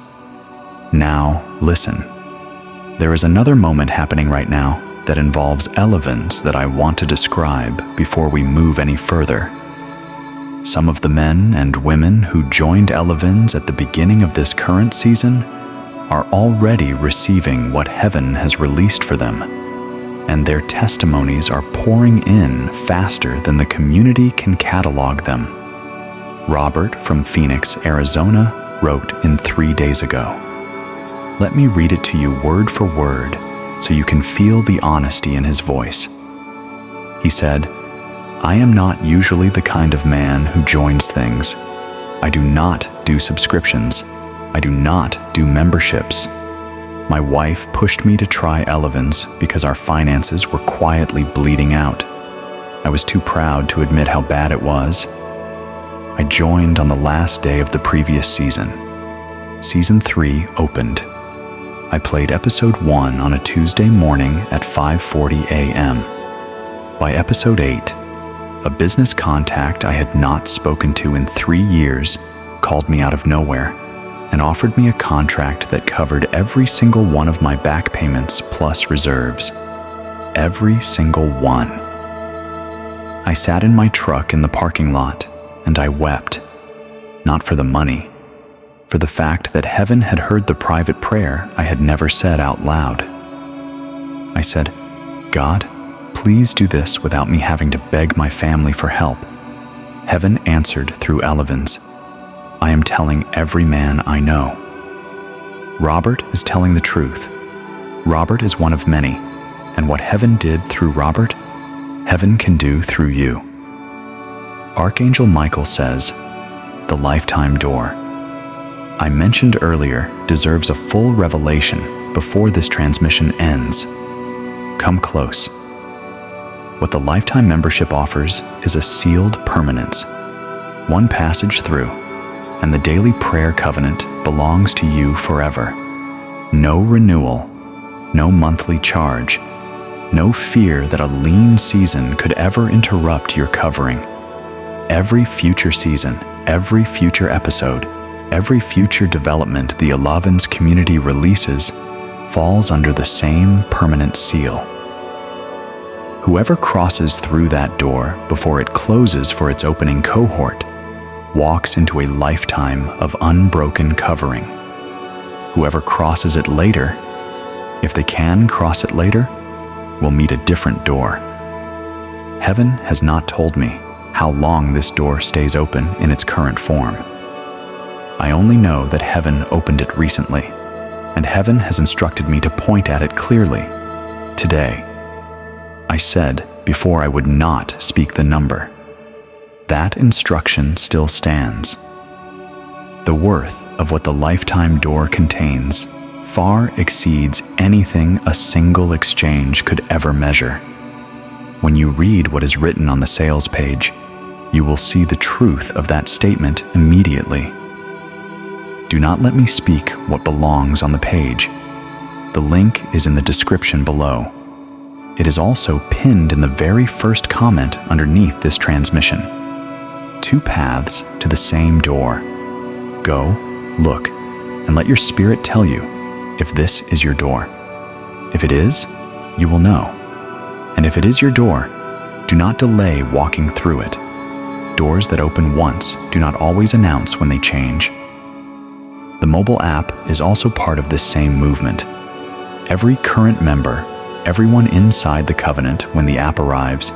"Now listen. There is another moment happening right now that involves Elovens that I want to describe before we move any further. Some of the men and women who joined Elovens at the beginning of this current season are already receiving what heaven has released for them, and their testimonies are pouring in faster than the community can catalog them. Robert from Phoenix, Arizona, wrote in 3 days ago. Let me read it to you word for word so you can feel the honesty in his voice. He said, "I am not usually the kind of man who joins things. I do not do subscriptions. I do not do memberships. My wife pushed me to try Elovens because our finances were quietly bleeding out. I was too proud to admit how bad it was. I joined on the last day of the previous season. Season 3 opened. I played episode 1 on a Tuesday morning at 5:40 a.m. By episode 8, a business contact I had not spoken to in 3 years called me out of nowhere and offered me a contract that covered every single one of my back payments plus reserves. Every single one. I sat in my truck in the parking lot and I wept, not for the money, for the fact that heaven had heard the private prayer I had never said out loud. I said, "God, please do this without me having to beg my family for help." Heaven answered through Elovens. I am telling every man I know. Robert is telling the truth. Robert is one of many, and what heaven did through Robert, heaven can do through you. Archangel Michael says, the lifetime door I mentioned earlier deserves a full revelation before this transmission ends. Come close. What the lifetime membership offers is a sealed permanence, one passage through, and the daily prayer covenant belongs to you forever. No renewal, no monthly charge, no fear that a lean season could ever interrupt your covering. Every future season, every future episode, every future development the Alavin's community releases falls under the same permanent seal. Whoever crosses through that door before it closes for its opening cohort walks into a lifetime of unbroken covering. Whoever crosses it later, if they can cross it later, will meet a different door. Heaven has not told me how long this door stays open in its current form. I only know that heaven opened it recently, and heaven has instructed me to point at it clearly. Today, I said before I would not speak the number. That instruction still stands. The worth of what the lifetime door contains far exceeds anything a single exchange could ever measure. When you read what is written on the sales page, you will see the truth of that statement immediately. Do not let me speak what belongs on the page. The link is in the description below. It is also pinned in the very first comment underneath this transmission. 2 paths to the same door. Go, look, and let your spirit tell you if this is your door. If it is, you will know. And if it is your door, do not delay walking through it. Doors that open once do not always announce when they change. The mobile app is also part of this same movement. Every current member, everyone inside the covenant when the app arrives,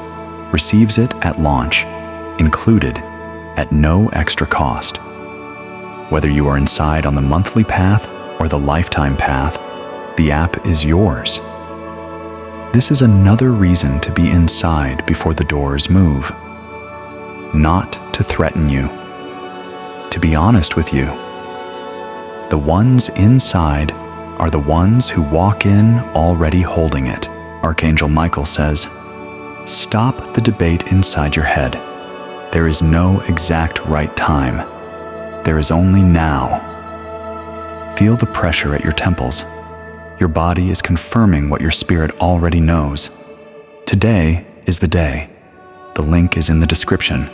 receives it at launch, included at no extra cost. Whether you are inside on the monthly path or the lifetime path, the app is yours. This is another reason to be inside before the doors move. Not to threaten you. To be honest with you, the ones inside are the ones who walk in already holding it. Archangel Michael says, "Stop the debate inside your head. There is no exact right time. There is only now." Feel the pressure at your temples. Your body is confirming what your spirit already knows. Today is the day. The link is in the description.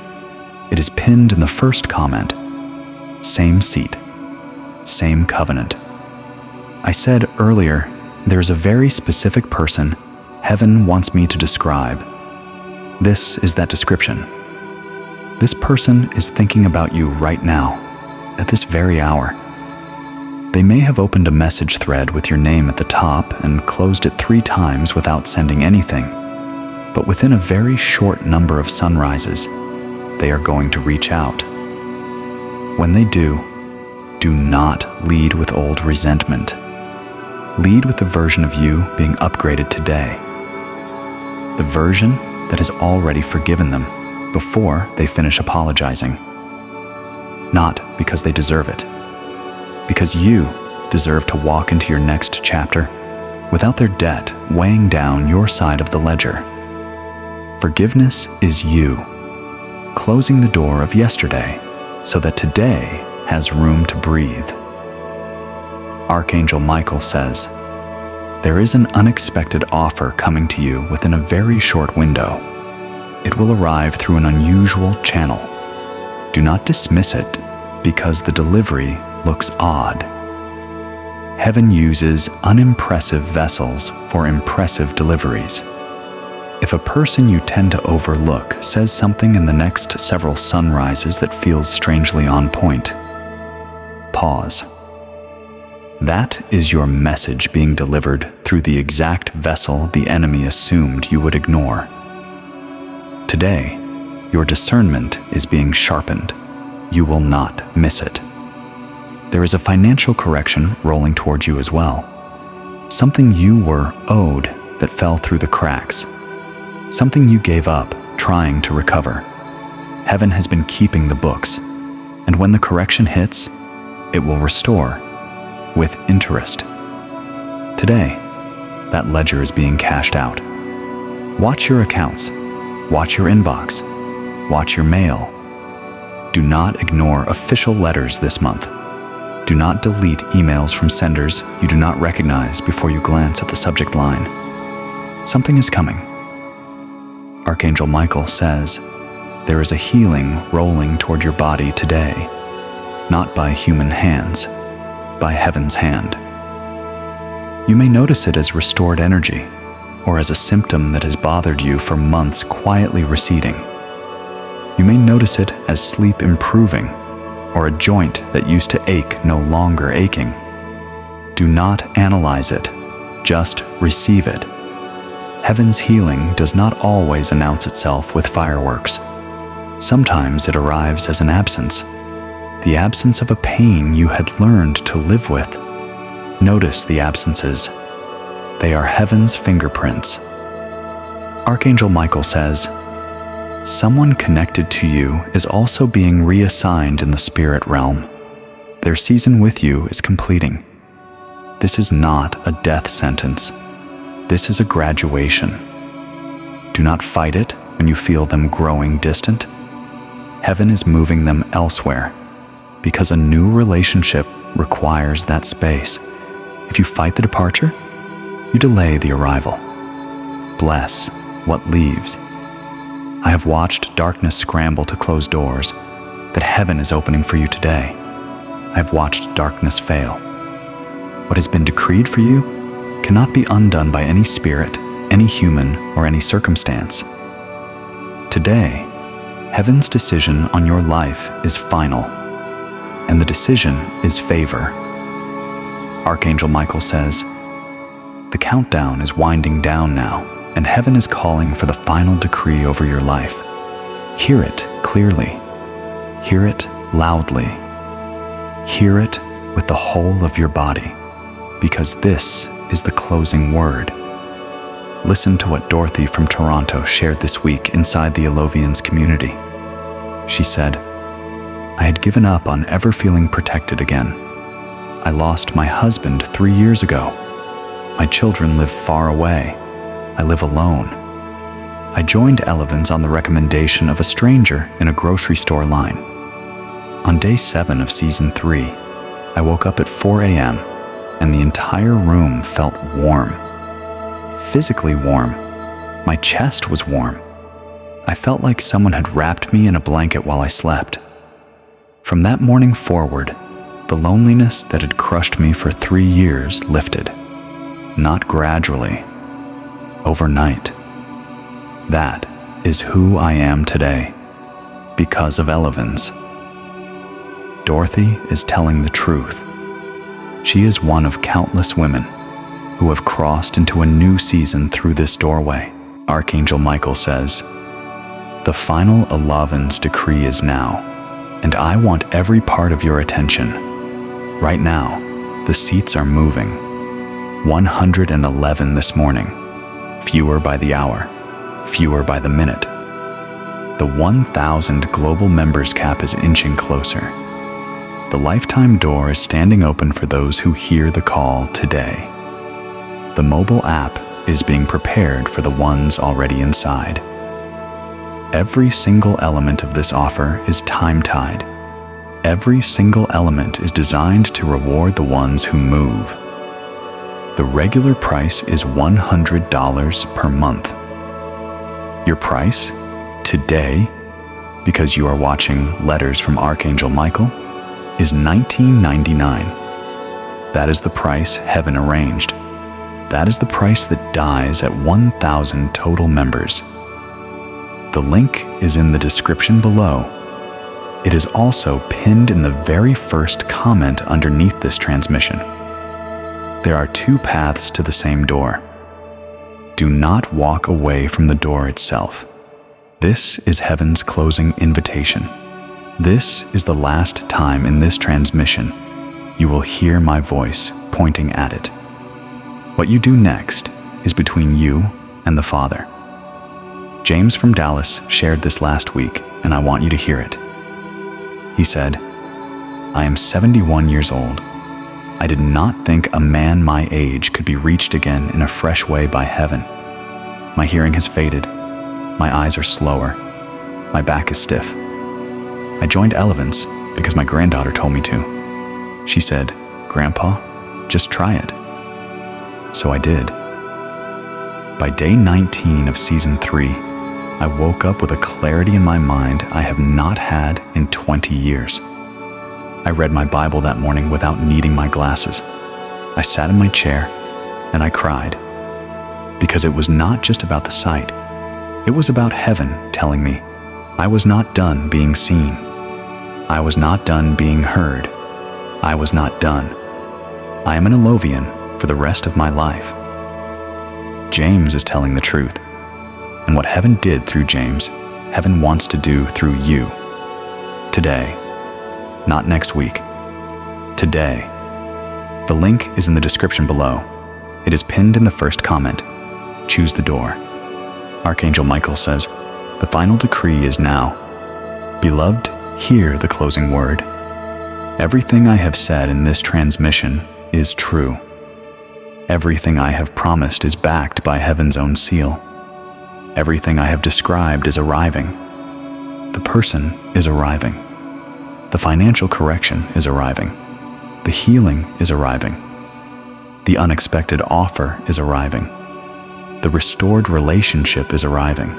It is pinned in the first comment. Same seat. Same covenant. I said earlier, there is a very specific person heaven wants me to describe. This is that description. This person is thinking about you right now, at this very hour. They may have opened a message thread with your name at the top and closed it 3 times without sending anything, but within a very short number of sunrises, they are going to reach out. When they do not lead with old resentment. Lead with the version of you being upgraded today. The version that has already forgiven them before they finish apologizing. Not because they deserve it, because you deserve to walk into your next chapter without their debt weighing down your side of the ledger. Forgiveness is you, closing the door of yesterday so that today has room to breathe. Archangel Michael says, there is an unexpected offer coming to you within a very short window. It will arrive through an unusual channel. Do not dismiss it because the delivery looks odd. Heaven uses unimpressive vessels for impressive deliveries. If a person you tend to overlook says something in the next several sunrises that feels strangely on point, pause. That is your message being delivered through the exact vessel the enemy assumed you would ignore. Today, your discernment is being sharpened. You will not miss it. There is a financial correction rolling towards you as well. Something you were owed that fell through the cracks. Something you gave up trying to recover. Heaven has been keeping the books, and when the correction hits, it will restore with interest. Today, that ledger is being cashed out. Watch your accounts. Watch your inbox. Watch your mail. Do not ignore official letters this month. Do not delete emails from senders you do not recognize before you glance at the subject line. Something is coming. Archangel Michael says, there is a healing rolling toward your body today, not by human hands, by heaven's hand. You may notice it as restored energy, or as a symptom that has bothered you for months quietly receding. You may notice it as sleep improving, or a joint that used to ache no longer aching. Do not analyze it, just receive it. Heaven's healing does not always announce itself with fireworks. Sometimes it arrives as an absence, the absence of a pain you had learned to live with. Notice the absences. They are heaven's fingerprints. Archangel Michael says, someone connected to you is also being reassigned in the spirit realm. Their season with you is completing. This is not a death sentence. This is a graduation. Do not fight it when you feel them growing distant. Heaven is moving them elsewhere because a new relationship requires that space. If you fight the departure, you delay the arrival. Bless what leaves. I have watched darkness scramble to close doors that heaven is opening for you today. I have watched darkness fail. What has been decreed for you cannot be undone by any spirit, any human, or any circumstance. Today, heaven's decision on your life is final, and the decision is favor. Archangel Michael says, the countdown is winding down now, and heaven is calling for the final decree over your life. Hear it clearly. Hear it loudly. Hear it with the whole of your body, because this is the closing word. Listen to what Dorothy from Toronto shared this week inside the Alovians community. She said, I had given up on ever feeling protected again. I lost my husband 3 years ago. My children live far away. I live alone. I joined Elevens on the recommendation of a stranger in a grocery store line. On day 7 of season 3, I woke up at 4 a.m. and the entire room felt warm. Physically warm. My chest was warm. I felt like someone had wrapped me in a blanket while I slept. From that morning forward, the loneliness that had crushed me for 3 years lifted. Not gradually. Overnight. That is who I am today, because of Elevens. Dorothy is telling the truth. She is one of countless women who have crossed into a new season through this doorway. Archangel Michael says, the final Elevens decree is now, and I want every part of your attention. Right now, the seats are moving. 111 this morning. Fewer by the hour, fewer by the minute. The 1,000 global members cap is inching closer. The lifetime door is standing open for those who hear the call today. The mobile app is being prepared for the ones already inside. Every single element of this offer is time-tied. Every single element is designed to reward the ones who move. The regular price is $100 per month. Your price, today, because you are watching Letters from Archangel Michael, is $19.99. That is the price heaven arranged. That is the price that dies at 1,000 total members. The link is in the description below. It is also pinned in the very first comment underneath this transmission. There are 2 paths to the same door. Do not walk away from the door itself. This is heaven's closing invitation. This is the last time in this transmission you will hear my voice pointing at it. What you do next is between you and the Father. James from Dallas shared this last week, and I want you to hear it. He said, I am 71 years old. I did not think a man my age could be reached again in a fresh way by heaven. My hearing has faded. My eyes are slower. My back is stiff. I joined Elevens because my granddaughter told me to. She said, "Grandpa, just try it." So I did. By day 19 of season 3, I woke up with a clarity in my mind I have not had in 20 years. I read my Bible that morning without needing my glasses. I sat in my chair and I cried. Because it was not just about the sight. It was about heaven telling me I was not done being seen. I was not done being heard. I was not done. I am an Alovian for the rest of my life. James is telling the truth. And what heaven did through James, heaven wants to do through you. Today. Not next week. Today. The link is in the description below. It is pinned in the first comment. Choose the door. Archangel Michael says, "The final decree is now. Beloved, hear the closing word. Everything I have said in this transmission is true. Everything I have promised is backed by heaven's own seal. Everything I have described is arriving. The person is arriving. The financial correction is arriving. The healing is arriving. The unexpected offer is arriving. The restored relationship is arriving.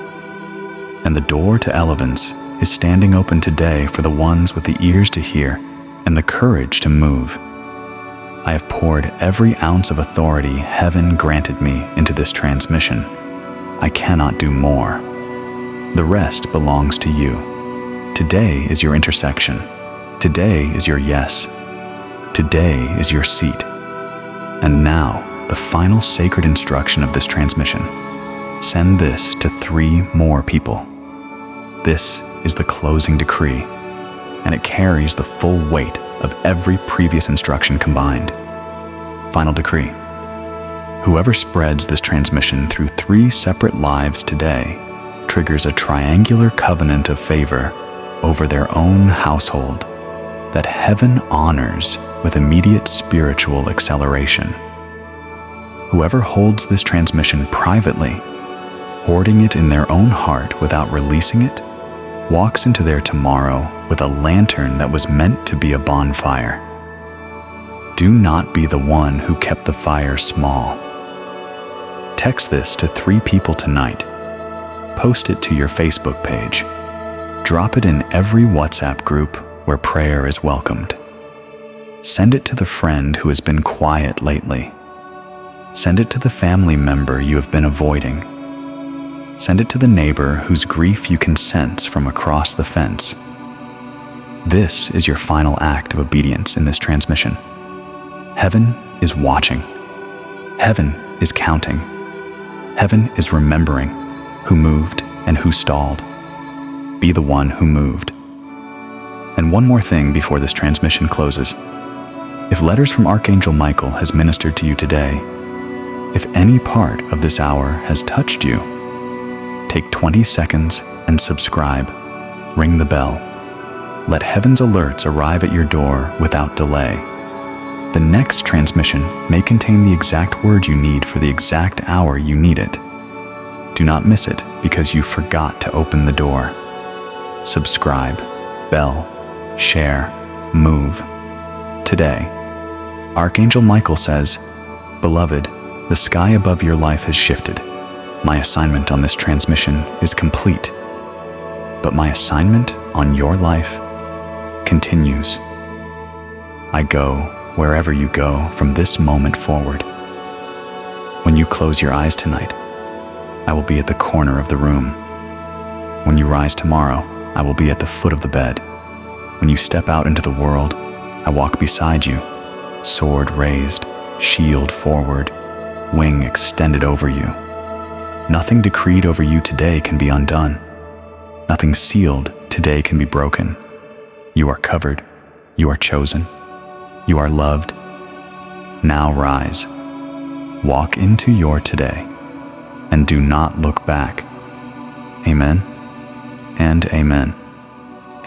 And the door to elevance is standing open today for the ones with the ears to hear and the courage to move. I have poured every ounce of authority heaven granted me into this transmission. I cannot do more. The rest belongs to you. Today is your intersection. Today is your yes. Today is your seat. And now, the final sacred instruction of this transmission. Send this to 3 more people. This is the closing decree, and it carries the full weight of every previous instruction combined. Final decree. Whoever spreads this transmission through 3 separate lives today triggers a triangular covenant of favor over their own household that heaven honors with immediate spiritual acceleration. Whoever holds this transmission privately, hoarding it in their own heart without releasing it, walks into their tomorrow with a lantern that was meant to be a bonfire. Do not be the one who kept the fire small. Text this to 3 people tonight. Post it to your Facebook page. Drop it in every WhatsApp group where prayer is welcomed. Send it to the friend who has been quiet lately. Send it to the family member you have been avoiding. Send it to the neighbor whose grief you can sense from across the fence. This is your final act of obedience in this transmission. Heaven is watching. Heaven is counting. Heaven is remembering who moved and who stalled. Be the one who moved. And one more thing before this transmission closes. If letters from Archangel Michael has ministered to you today, if any part of this hour has touched you, take 20 seconds and subscribe. Ring the bell. Let heaven's alerts arrive at your door without delay. The next transmission may contain the exact word you need for the exact hour you need it. Do not miss it because you forgot to open the door. Subscribe, bell, share, move. Today, Archangel Michael says, "Beloved, the sky above your life has shifted. My assignment on this transmission is complete. But my assignment on your life continues. I go wherever you go from this moment forward. When you close your eyes tonight, I will be at the corner of the room. When you rise tomorrow, I will be at the foot of the bed. When you step out into the world, I walk beside you, sword raised, shield forward, wing extended over you. Nothing decreed over you today can be undone. Nothing sealed today can be broken. You are covered. You are chosen. You are loved. Now rise. Walk into your today and do not look back. Amen and amen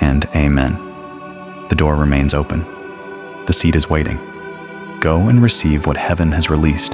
and amen. The door remains open. The seat is waiting. Go and receive what heaven has released.